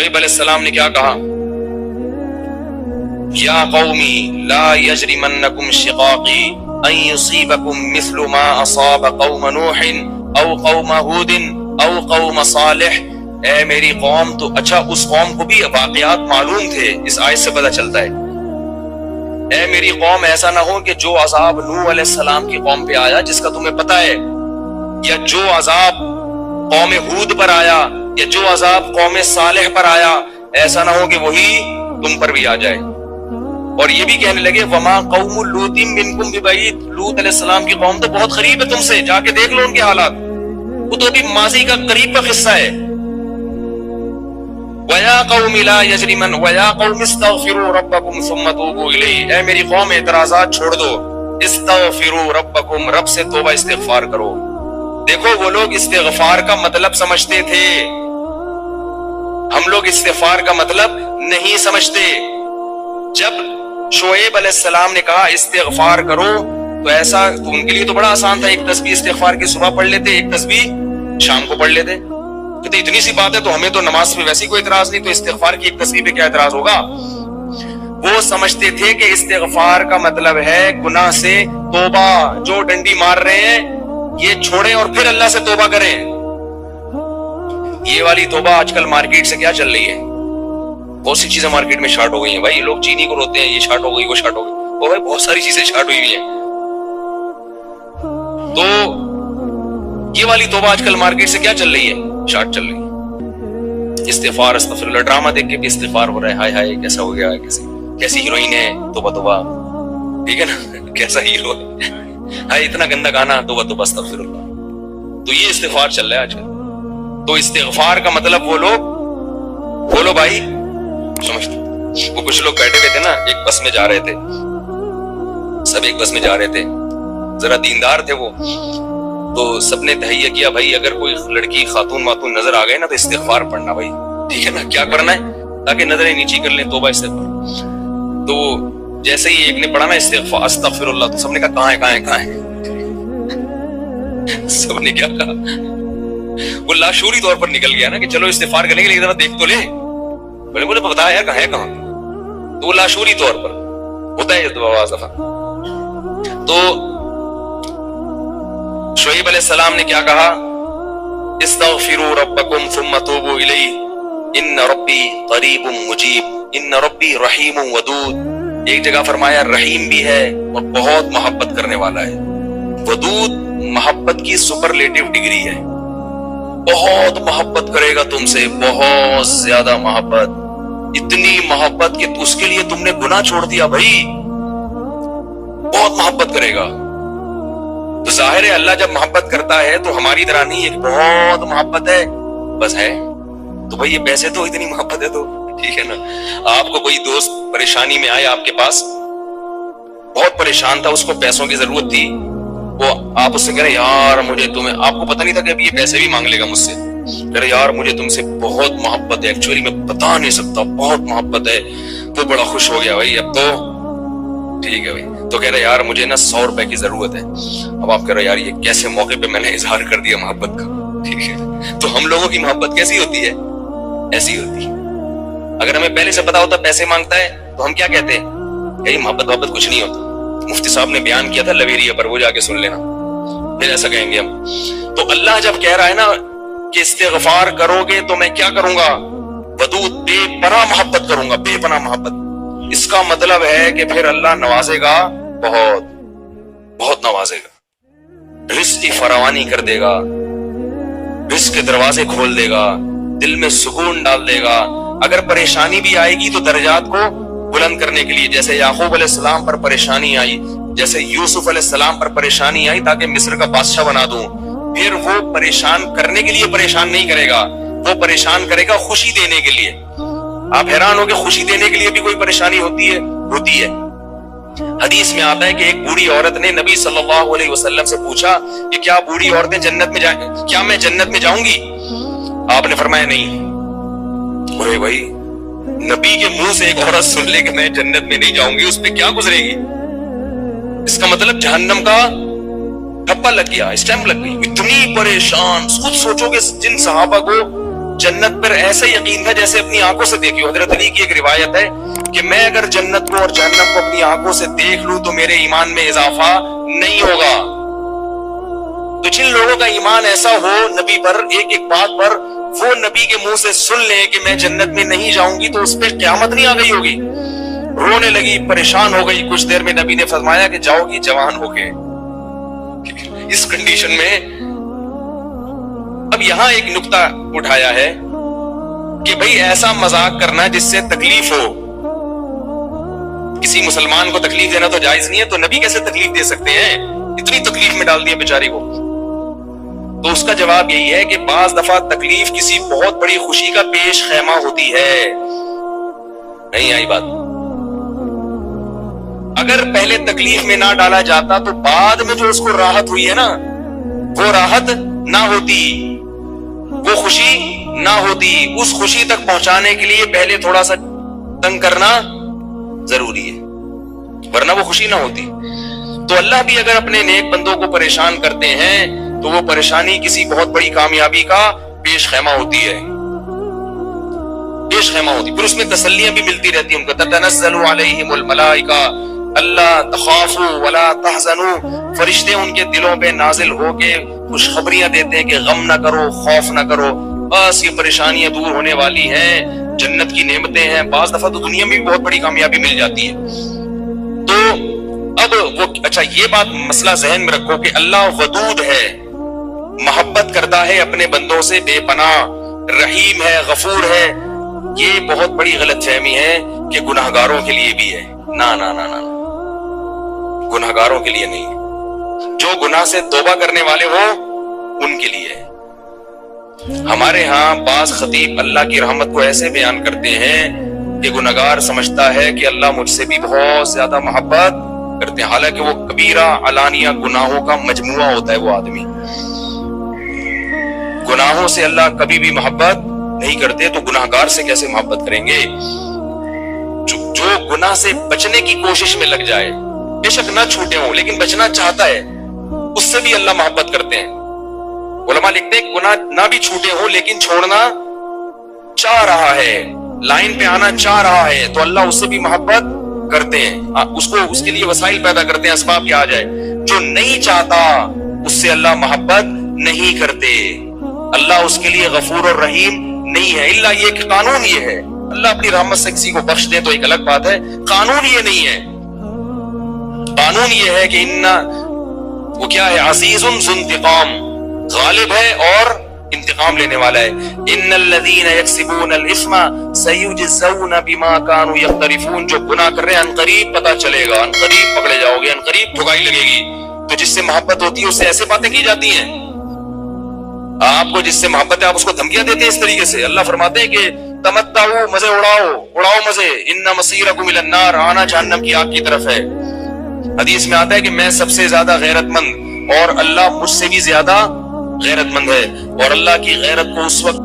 شعیب علیہ السلام نے کیا کہا؟ یا قومی لا یجرمنکم شقاقی ان یصیبکم مثل ما اصاب قوم نوح او قوم ہود او قوم صالح. اے میری قوم، تو اچھا اس قوم کو بھی واقعات معلوم تھے، اس آیت سے پتہ چلتا ہے. اے میری قوم، ایسا نہ ہو کہ جو عذاب نوح علیہ السلام کی قوم پہ آیا جس کا تمہیں پتہ ہے، یا جو عذاب قوم ہود پر آیا، یا جو عذاب قوم صالح پر آیا، ایسا نہ ہو کہ وہی تم پر بھی آ جائے. اور یہ بھی کہنے لگے وما قوم لوط منکم ببعید، لوط علیہ السلام کی قوم تو بہت قریب ہے تم سے، جا کے دیکھ لو ان کے حالات، وہ تو ابھی ماضی کا قریب کا قصہ ہے. وَيَا قَوْمِ لَا يَجْرِمَنْ وَيَا قَوْمِ اسْتَغْفِرُوا رَبَّكُمْ ثُمَّ تُوبُوا إِلَيْهِ. اے میری قوم، اعتراضات چھوڑ دو، استغفروا ربکم، رب سے توبہ استغفار کرو. دیکھو وہ لوگ استغفار کا مطلب سمجھتے تھے، ہم لوگ استغفار کا مطلب نہیں سمجھتے. جب شعیب علیہ السلام نے کہا استغفار کرو تو ایسا تو ان کے لیے تو بڑا آسان تھا، ایک تسبیح استغفار کی صبح پڑھ لیتے، ایک تسبیح شام کو پڑھ لیتے. تو اتنی سی بات ہے، تو ہمیں تو نماز پہ ویسی کوئی اعتراض نہیں، تو استغفار کی ایک تسبیح پہ کیا اعتراض ہوگا؟ وہ سمجھتے تھے کہ استغفار کا مطلب ہے گناہ سے توبہ، جو ڈنڈی مار رہے ہیں یہ چھوڑیں اور پھر اللہ سے توبہ کریں. یہ والی توبہ آج کل مارکیٹ سے کیا چل رہی ہے؟ بہت سی چیزیں مارکیٹ میں شارٹ ہو گئی ہیں بھائی. لوگ چینی کو روتے ہیں، یہ شارٹ ہو گئی، وہ شارٹ ہو گئی، وہ بھائی بہت ساری چیزیں شارٹ ہوئی ہوئی ہیں. تو یہ والی توبہ آج کل مارکیٹ سے کیا چل رہی ہے؟ شارٹ چل رہی ہے. استغفار، استغفر اللہ، ڈرامہ دیکھ کے بھی استغفار ہو رہا ہے، ہائے ہائے کیسا ہو گیا، کیسی ہیروئن ہے، توبہ توبہ، ٹھیک ہے نا، کیسا ہیرو ہے، ہائے اتنا گندا گانا، توبہ توبہ استغفر اللہ. تو یہ استغفار چل رہا ہے آج کل. تو استغفار کا مطلب وہ لوگ بولو بھائی سمجھتے. وہ کچھ لوگ بیٹھے ہوئے تھے نا، ایک بس میں جا رہے تھے، سب ایک بس میں جا رہے تھے، ذرا دیندار تھے وہ، تو سب نے تہیہ کیا بھائی اگر کوئی لڑکی خاتون ماتون نظر آ گئے نا تو استغفار پڑھنا بھائی، ٹھیک ہے نا. کیا کرنا ہے؟ تاکہ نظریں نیچی کر لیں، توبہ استغفار. تو جیسے ہی ایک نے پڑھا نا استغفار استغفر اللہ، تو سب نے کہا کہاں ہے کہاں ہے کہاں ہے. سب نے کیا کہا؟ وہ لاشعوری طور پر نکل گیا نا کہ چلو استغفار کرنے کے لیے ذرا دیکھ تو لے. بولے بتا یار کہاں ہے کہاں. تو وہ لاشعوری طور پر ہوتا ہے یہ بعض دفعہ. تو شعیب علیہ السلام نے کیا کہا؟ استغفروا ربکم ثم توبوا الیہ ان ربی قریب مجیب ان ربی رحیم ودود. ایک جگہ فرمایا رحیم بھی ہے اور بہت محبت کرنے والا ہے. ودود محبت کی سپرلیٹو ڈگری ہے، بہت محبت کرے گا تم سے، بہت زیادہ محبت، اتنی محبت کہ اس کے لیے تم نے گناہ چھوڑ دیا بھائی، بہت محبت کرے گا. تو ظاہر ہے اللہ جب محبت کرتا ہے تو ہماری طرح نہیں، ایک بہت محبت ہے بس ہے. تو بھائی یہ پیسے تو اتنی محبت ہے تو ٹھیک ہے نا. آپ کو کوئی دوست پریشانی میں آئے آپ کے پاس، بہت پریشان تھا، اس کو پیسوں کی ضرورت تھی، وہ آپ اس سے کہہ رہے یار مجھے تمہیں، آپ کو پتہ نہیں تھا کہ اب یہ پیسے بھی مانگ لے گا مجھ سے، کہہ رہے یار مجھے تم سے بہت محبت ہے، ایکچولی میں بتا نہیں سکتا، بہت محبت ہے. تو بڑا خوش ہو گیا بھائی اب تو ٹھیک ہے بھائی. تو کہہ رہے یار مجھے نا 100 روپے کی ضرورت ہے. اب آپ کہہ رہے یار یہ کیسے موقع پہ میں نے اظہار کر دیا محبت کا، ٹھیک ہے. تو ہم لوگوں کی محبت کیسی ہوتی ہے؟ ایسی ہوتی ہے. اگر ہمیں پہلے سے پتا ہوتا پیسے مانگتا ہے تو ہم کیا کہتے ہیں؟ کہ محبت کچھ نہیں ہوتا. مفتی صاحب نے بیان کیا تھا لویریہ پر، وہ جا کے سن لینا، پھر ایسا کہیں گے ہم. تو اللہ جب کہہ رہا ہے نا کہ استغفار کرو گے تو میں کیا کروں گا؟ ودود، بے پناہ محبت کروں گا، بے پناہ محبت. اس کا مطلب ہے کہ پھر اللہ نوازے گا، بہت بہت نوازے گا، رزق کی فراوانی کر دے گا، رزق کے دروازے کھول دے گا، دل میں سکون ڈال دے گا. اگر پریشانی بھی آئے گی تو درجات کو بلند کرنے کے لیے، جیسے یعقوب علیہ السلام پر پریشانی آئی، جیسے یوسف علیہ السلام پر پریشانی آئی تاکہ مصر کا بادشاہ بنا دوں، پھر وہ پریشان کرنے کے لیے پریشان نہیں کرے گا، وہ پریشان کرے گا خوشی دینے کے لیے. آپ حیران ہو کہ خوشی دینے کے لیے بھی کوئی پریشانی ہوتی ہے. حدیث میں آتا ہے کہ ایک بوڑھی عورت نے نبی صلی اللہ علیہ وسلم سے پوچھا کہ کیا بوڑھی عورتیں جنت میں جائیں، کیا میں جنت میں جاؤں گی؟ آپ نے فرمایا نہیں. ارے بھائی نبی کے منہ سے ایک عورت سن لے کہ میں جنت میں نہیں جاؤں گی، اس پہ کیا گزرے گی؟ اس کا مطلب جہنم کا ٹھپا لگ گیا، اسٹیمپ لگ گئی. اتنی پریشان. خود سوچو کہ جن صحابہ کو جنت پر ایسا یقین تھا جیسے اپنی آنکھوں سے دیکھی ہو. حضرت علی کی ایک روایت ہے کہ میں اگر جنت کو اور جہنم کو اپنی آنکھوں سے دیکھ لوں تو میرے ایمان میں اضافہ نہیں ہوگا. تو جن لوگوں کا ایمان ایسا ہو نبی پر ایک ایک بات پر وہ نبی کے منہ سے سن لیں کہ میں جنت میں نہیں جاؤں گی تو اس پہ قیامت نہیں آ گئی ہوگی. رونے لگی, پریشان ہو گئی. کچھ دیر میں نبی نے فرمایا کہ جاؤ گی جوان ہو کے. اس کنڈیشن میں اب یہاں ایک نقطہ اٹھایا ہے کہ بھئی ایسا مذاق کرنا جس سے تکلیف ہو. کسی مسلمان کو تکلیف دینا تو جائز نہیں ہے, تو نبی کیسے تکلیف دے سکتے ہیں؟ اتنی تکلیف میں ڈال دیا بیچاری کو. تو اس کا جواب یہی ہے کہ بعض دفعہ تکلیف کسی بہت بڑی خوشی کا پیش خیمہ ہوتی ہے. نہیں آئی بات؟ اگر پہلے تکلیف میں نہ ڈالا جاتا تو بعد میں جو اس کو راحت ہوئی ہے نا, وہ راحت نہ ہوتی, وہ خوشی نہ ہوتی. اس خوشی تک پہنچانے کے لیے پہلے تھوڑا سا تنگ کرنا ضروری ہے, ورنہ وہ خوشی نہ ہوتی. تو اللہ بھی اگر اپنے نیک بندوں کو پریشان کرتے ہیں تو وہ پریشانی کسی بہت بڑی کامیابی کا پیش خیمہ ہوتی ہے, پیش خیمہ ہوتی. پھر اس میں تسلیاں بھی ملتی رہتی ہیں ان کو. تتنزل علیہم الملائکہ اللہ تخافوا ولا تحزنوا, فرشتے ان کے دلوں پہ نازل ہو کے خوشخبریاں دیتے ہیں کہ غم نہ کرو, خوف نہ کرو, بس یہ پریشانیاں دور ہونے والی ہیں, جنت کی نعمتیں ہیں. بعض دفعہ تو دنیا میں بھی بہت بڑی کامیابی مل جاتی ہے. تو اب وہ اچھا یہ بات مسئلہ ذہن میں رکھو کہ اللہ ودود ہے, محبت کرتا ہے اپنے بندوں سے بے پناہ, رحیم ہے, غفور ہے. یہ بہت بڑی غلط فہمی ہے کہ گناہگاروں کے لیے بھی ہے. نہ نہ نہ نہ, گناہگاروں کے لیے نہیں. جو گناہ سے توبہ کرنے والے ہو ان کے لیے. ہمارے ہاں بعض خطیب اللہ کی رحمت کو ایسے بیان کرتے ہیں کہ گناہگار سمجھتا ہے کہ اللہ مجھ سے بھی بہت زیادہ محبت کرتے ہیں, حالانکہ وہ کبیرہ علانیہ گناہوں کا مجموعہ ہوتا ہے. وہ آدمی گناہوں سے اللہ کبھی بھی محبت نہیں کرتے, تو گناہگار سے کیسے محبت کریں گے؟ جو گناہ سے بچنے کی کوشش میں لگ جائے, بے شک نہ چھوٹے ہوں لیکن بچنا چاہتا ہے, اس سے بھی اللہ محبت کرتے ہیں. علماء لکھتے ہیں گناہ نہ بھی چھوٹے ہوں لیکن چھوڑنا چاہ رہا ہے, لائن پہ آنا چاہ رہا ہے, تو اللہ اس سے بھی محبت کرتے ہیں. اس کو اس کے لیے وسائل پیدا کرتے ہیں, اسباب کیا آ جائے. جو نہیں چاہتا اس سے اللہ محبت نہیں کرتے. اللہ اس کے لیے غفور اور رحیم نہیں ہے. اللہ یہ کہ قانون یہ ہے, اللہ اپنی رحمت سے کسی کو بخش دے تو ایک الگ بات ہے, قانون یہ نہیں ہے. قانون یہ ہے کہ وہ کیا ہے, عزیز ذو انتقام, غالب ہے اور انتقام لینے والا ہے. ان الذين يكسبون الاثم سيجزون بما كانوا يقترفون, جو گناہ کر رہے ہیں عنقریب پتہ چلے گا, عنقریب پکڑے جاؤ گے, عنقریب ٹھکائی لگے گی. تو جس سے محبت ہوتی ہے اس سے ایسے باتیں کی جاتی ہیں. آپ کو جس سے محبت ہے آپ اس کو دھمکیاں دیتے ہیں اس طریقے سے. اللہ فرماتے ہیں کہ تمتعوا, مزے اڑاؤ مزے, ان مصیرکم الی النار, آنا جہنم کی آگ کی طرف ہے. حدیث میں آتا ہے کہ میں سب سے زیادہ غیرت مند اور اللہ مجھ سے بھی زیادہ غیرت مند ہے, اور اللہ کی غیرت کو اس وقت